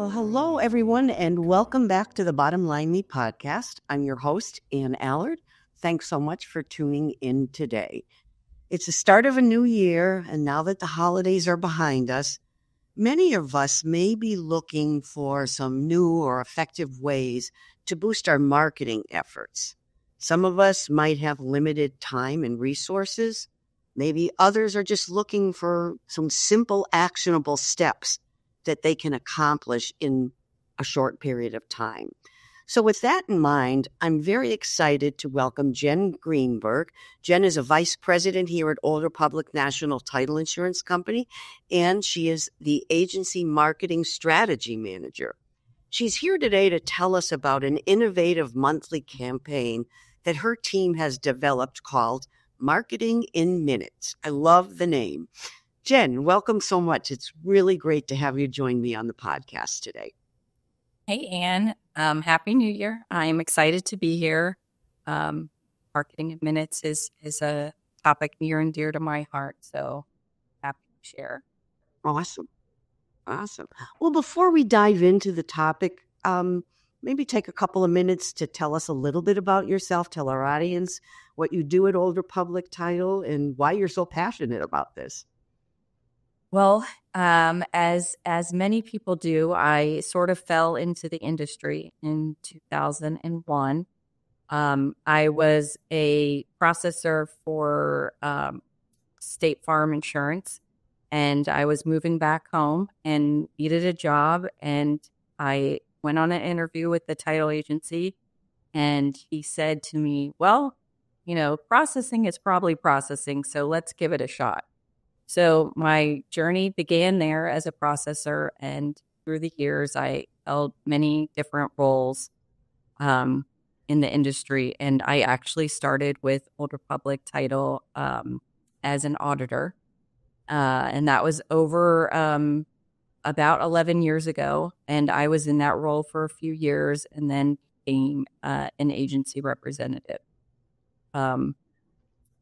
Well, hello, everyone, and welcome back to the Bottom Line Me podcast. I'm your host, Ann Allard. Thanks so much for tuning in today. It's the start of a new year, and now that the holidays are behind us, many of us may be looking for some new or effective ways to boost our marketing efforts. Some of us might have limited time and resources. Maybe others are just looking for some simple, actionable steps that they can accomplish in a short period of time. So with that in mind, I'm very excited to welcome Jen Greenberg. Jen is a vice president here at Old Republic National Title Insurance Company, and she is the agency marketing strategy manager. She's here today to tell us about an innovative monthly campaign that her team has developed called Marketing in Minutes. I love the name. Jen, welcome so much. It's really great to have you join me on the podcast today. Hey, Ann. Happy New Year. I'm excited to be here. Marketing in Minutes is a topic near and dear to my heart, so happy to share. Awesome. Well, before we dive into the topic, maybe take a couple of minutes to tell us a little bit about yourself, tell our audience what you do at Old Republic Title and why you're so passionate about this. Well, as many people do, I sort of fell into the industry in 2001. I was a processor for State Farm Insurance, and I was moving back home and needed a job. And I went on an interview with the title agency, and he said to me, well, processing is probably processing, so let's give it a shot. So my journey began there as a processor, and through the years, I held many different roles in the industry. And I actually started with Old Republic Title as an auditor, and that was over about 11 years ago. And I was in that role for a few years, and then became an agency representative.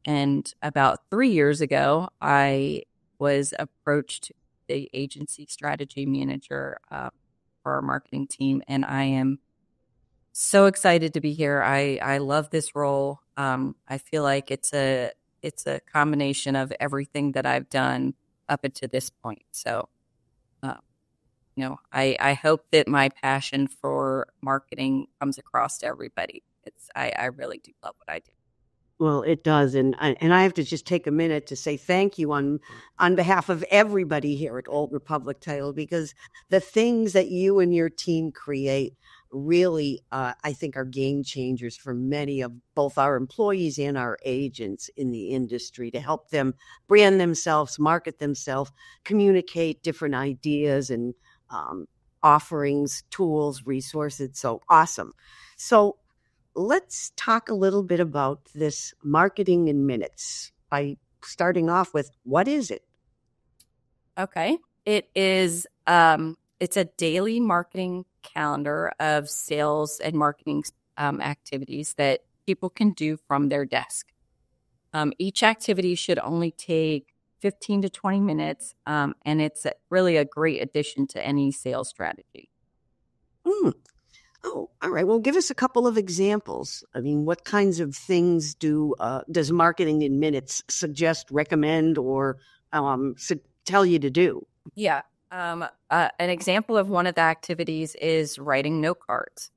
And about 3 years ago, I was approached the agency strategy manager for our marketing team, and I am so excited to be here. I love this role. I feel like it's a combination of everything that I've done up until this point. So, I hope that my passion for marketing comes across to everybody. I really do love what I do. Well, it does, and I have to just take a minute to say thank you on behalf of everybody here at Old Republic Title, because the things that you and your team create really, I think, are game changers for many of both our employees and our agents in the industry to help them brand themselves, market themselves, communicate different ideas and offerings, tools, resources. So awesome. So let's talk a little bit about this Marketing in Minutes by starting off with, what is it? Okay. It is, it's a daily marketing calendar of sales and marketing activities that people can do from their desk. Each activity should only take 15 to 20 minutes, and it's really a great addition to any sales strategy. Oh, all right. Well, give us a couple of examples. I mean, what kinds of things does Marketing in Minutes suggest, recommend, or tell you to do? Yeah. An example of one of the activities is writing note cards.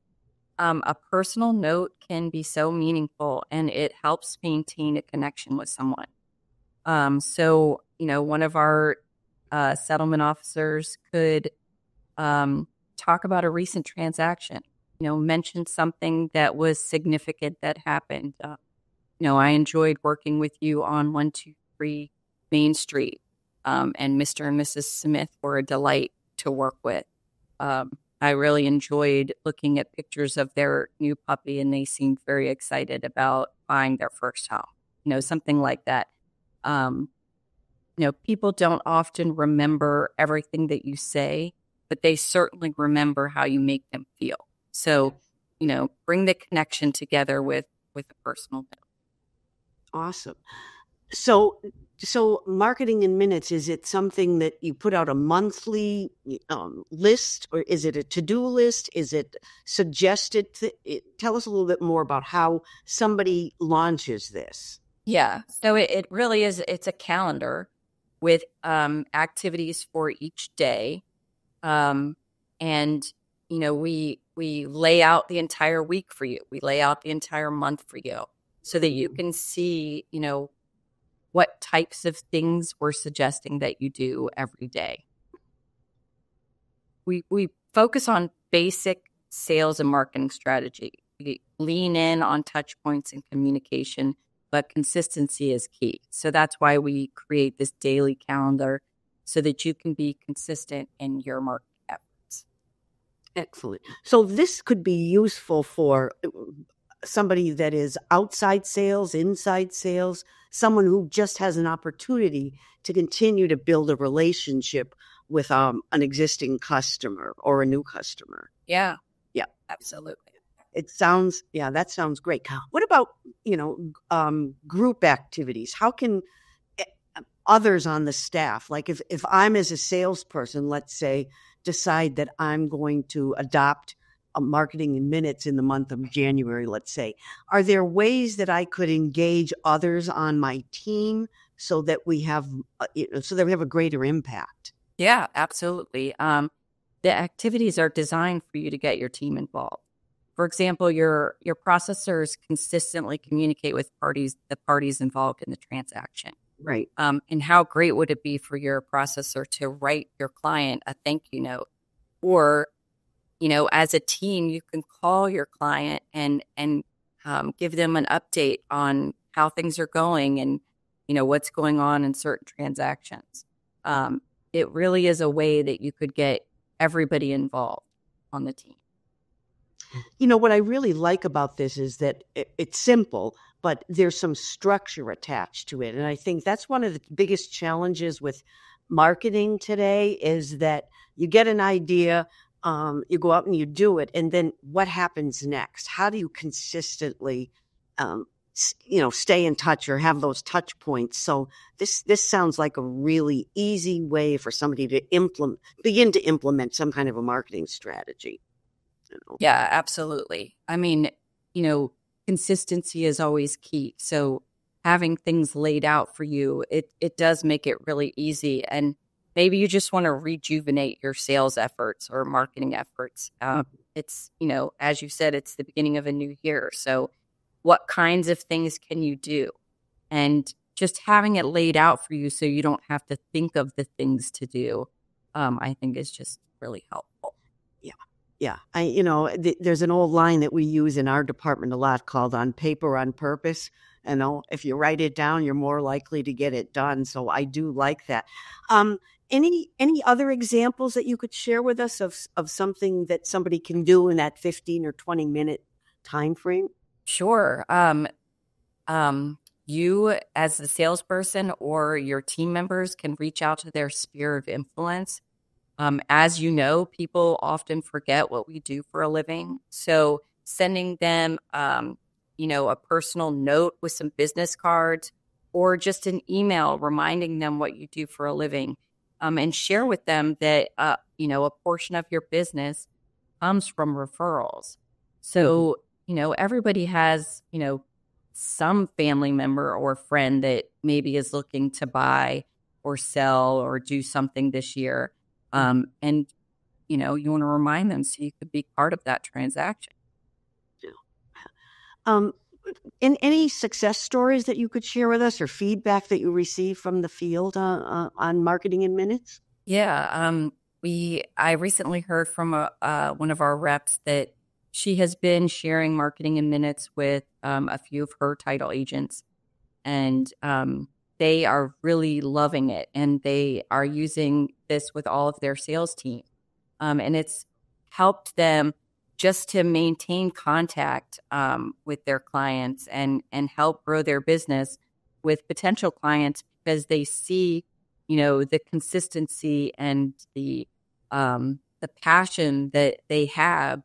A personal note can be so meaningful, and it helps maintain a connection with someone. So, one of our settlement officers could talk about a recent transaction, mention something that was significant that happened. I enjoyed working with you on 123 Main Street, and Mr. and Mrs. Smith were a delight to work with. I really enjoyed looking at pictures of their new puppy, and they seemed very excited about buying their first home, something like that. People don't often remember everything that you say, but they certainly remember how you make them feel. So, bring the connection together with a personal note. Awesome. So, so marketing in minutes, is it something that you put out a monthly list, or is it a to-do list? Is it suggested? Tell us a little bit more about how somebody launches this. Yeah. So it really is, it's a calendar with activities for each day. And, we lay out the entire week for you. We lay out the entire month for you so that you can see, what types of things we're suggesting that you do every day. We focus on basic sales and marketing strategy. We lean in on touch points and communication, but consistency is key. So that's why we create this daily calendar so that you can be consistent in your marketing efforts. Excellent. So this could be useful for somebody that is outside sales, inside sales, someone who just has an opportunity to continue to build a relationship with an existing customer or a new customer. Yeah. Yeah. Absolutely. That sounds great. What about, group activities? How can others on the staff, like if I'm as a salesperson, let's say, decide that I'm going to adopt a marketing in minutes in the month of January, let's say, are there ways that I could engage others on my team so that we have a greater impact? Yeah, absolutely. The activities are designed for you to get your team involved. For example, your processors consistently communicate with the parties involved in the transaction. Right. And how great would it be for your processor to write your client a thank you note? Or, as a team, you can call your client and give them an update on how things are going and, what's going on in certain transactions. It really is a way that you could get everybody involved on the team. What I really like about this is that it's simple, but there's some structure attached to it. And I think that's one of the biggest challenges with marketing today is that you get an idea, you go out and you do it, and then what happens next? How do you consistently, stay in touch or have those touch points? So this sounds like a really easy way for somebody to begin to implement some kind of a marketing strategy. Yeah, absolutely. I mean, consistency is always key. So having things laid out for you, it does make it really easy. And maybe you just want to rejuvenate your sales efforts or marketing efforts. It's, as you said, it's the beginning of a new year. So what kinds of things can you do? And just having it laid out for you so you don't have to think of the things to do, I think is just really helpful. Yeah. There's an old line that we use in our department a lot called on paper on purpose. If you write it down, you're more likely to get it done. So I do like that. Any other examples that you could share with us of something that somebody can do in that 15 or 20 minute time frame? Sure. You as the salesperson or your team members can reach out to their sphere of influence. As you know, people often forget what we do for a living. So sending them, a personal note with some business cards or just an email reminding them what you do for a living, and share with them that, a portion of your business comes from referrals. So, everybody has, some family member or friend that maybe is looking to buy or sell or do something this year. And, you want to remind them so you could be part of that transaction. In any success stories that you could share with us or feedback that you received from the field on marketing in minutes? Yeah. I recently heard from one of our reps that she has been sharing marketing in minutes with a few of her title agents, and they are really loving it, and they are using this with all of their sales team. And it's helped them just to maintain contact with their clients and help grow their business with potential clients because they see, the consistency and the passion that they have,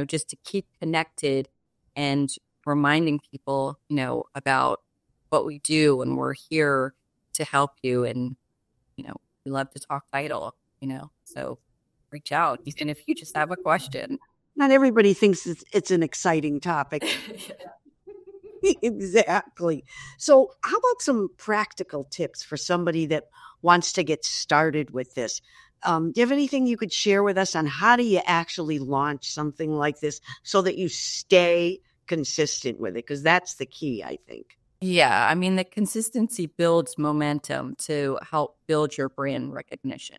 just to keep connected and reminding people, about what we do, and we're here to help you. And, we love to talk title, so reach out even if you just have a question. Not everybody thinks it's an exciting topic. Exactly. So how about some practical tips for somebody that wants to get started with this? Do you have anything you could share with us on how do you actually launch something like this so that you stay consistent with it? Because that's the key, I think. Yeah, I mean, the consistency builds momentum to help build your brand recognition.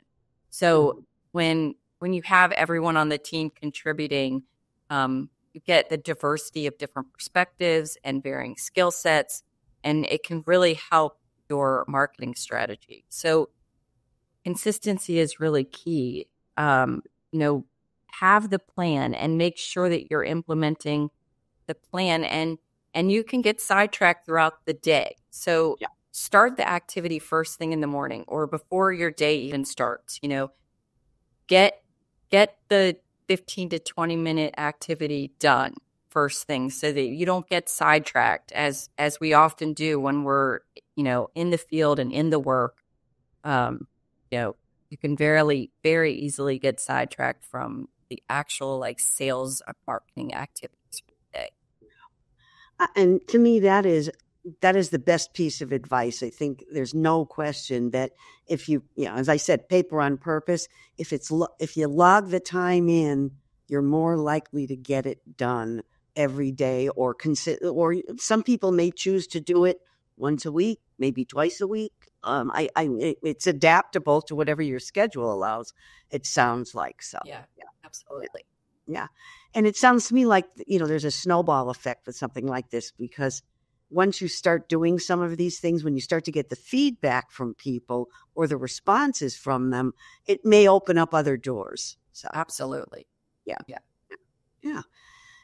So when you have everyone on the team contributing, you get the diversity of different perspectives and varying skill sets, and it can really help your marketing strategy. So consistency is really key. Have the plan and make sure that you're implementing the plan, and you can get sidetracked throughout the day. So start the activity first thing in the morning or before your day even starts. Get the 15 to 20 minute activity done first thing so that you don't get sidetracked as we often do when we're, in the field and in the work. You can very easily get sidetracked from the actual sales or marketing activities for the day. And to me, that is the best piece of advice. I think there's no question that if you, as I said, paper on purpose, if you log the time in, you're more likely to get it done every day, or some people may choose to do it once a week, maybe twice a week. It's adaptable to whatever your schedule allows. It sounds like so. Yeah, absolutely. Yeah. And it sounds to me like, there's a snowball effect with something like this, because once you start doing some of these things, when you start to get the feedback from people or the responses from them, it may open up other doors. So absolutely. Yeah.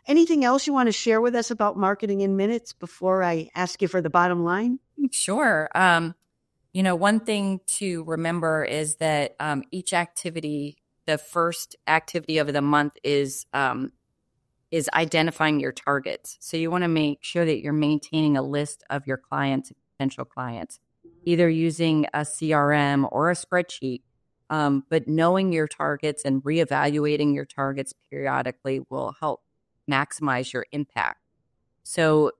Anything else you want to share with us about Marketing in Minutes before I ask you for the bottom line? Sure. One thing to remember is that each activity, the first activity of the month is identifying your targets. So you want to make sure that you're maintaining a list of your clients, potential clients, either using a CRM or a spreadsheet. But knowing your targets and reevaluating your targets periodically will help maximize your impact. So,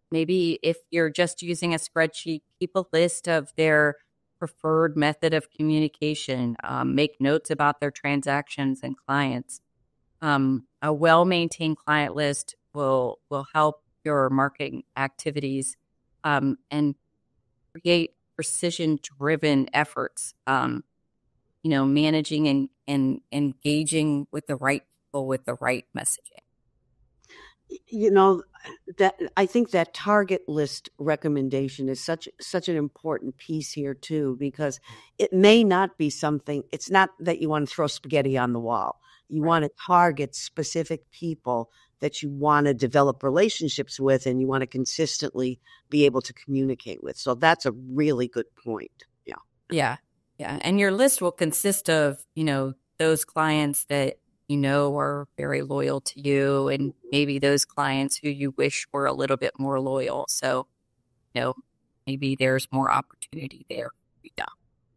maybe if you're just using a spreadsheet, keep a list of their preferred method of communication, make notes about their transactions and clients. A well-maintained client list will help your marketing activities and create precision-driven efforts. Managing and engaging with the right people with the right messaging. That I think that target list recommendation is such an important piece here too, because it may not be something. It's not that you want to throw spaghetti on the wall. You want to target specific people that you want to develop relationships with and you want to consistently be able to communicate with. So that's a really good point. Yeah. And your list will consist of, those clients that are very loyal to you, and maybe those clients who you wish were a little bit more loyal. So, maybe there's more opportunity there.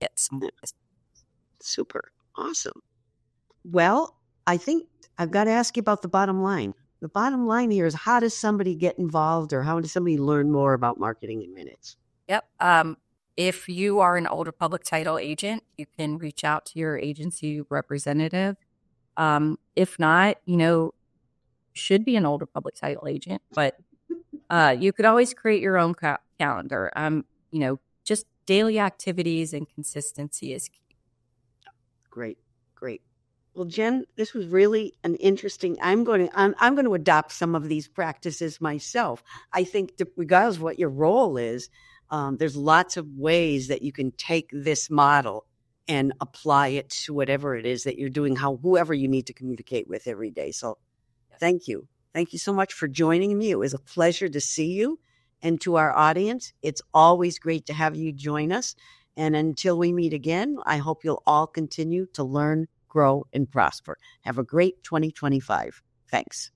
Get some. Super. Awesome. Well, I think I've got to ask you about the bottom line. The bottom line here is, how does somebody get involved, or how does somebody learn more about Marketing in Minutes? Yep. If you are an older public title agent, you can reach out to your agency representative. If not, should be an older public title agent, but you could always create your own calendar. Just daily activities and consistency is key. Great. Well, Jen, this was really an interesting. I'm going to adopt some of these practices myself. I think that regardless of what your role is, there's lots of ways that you can take this model and apply it to whatever it is that you're doing, whoever you need to communicate with every day. So thank you. Thank you so much for joining me. It was a pleasure to see you. And to our audience, it's always great to have you join us. And until we meet again, I hope you'll all continue to learn, grow, and prosper. Have a great 2025. Thanks.